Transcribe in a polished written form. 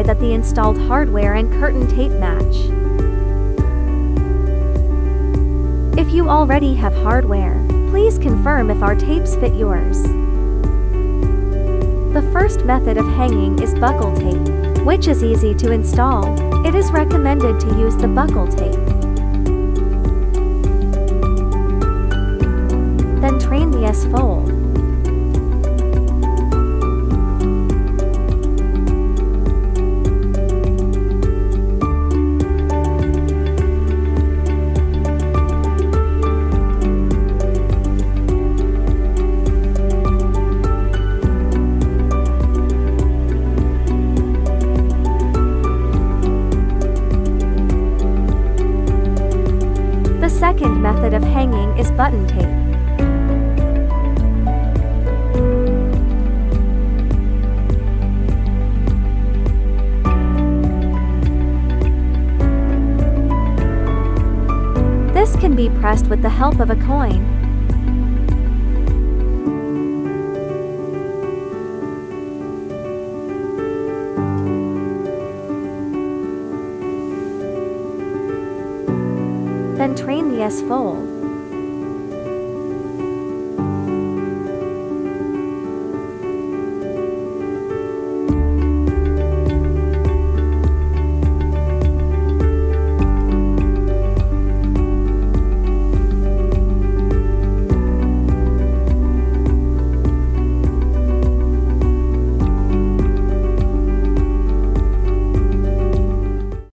that the installed hardware and curtain tape match. If you already have hardware, please confirm if our tapes fit yours. The first method of hanging is buckle tape, which is easy to install. It is recommended to use the buckle tape. Then train the S-fold. The second method of hanging is button tape. This can be pressed with the help of a coin. Then train the S-fold.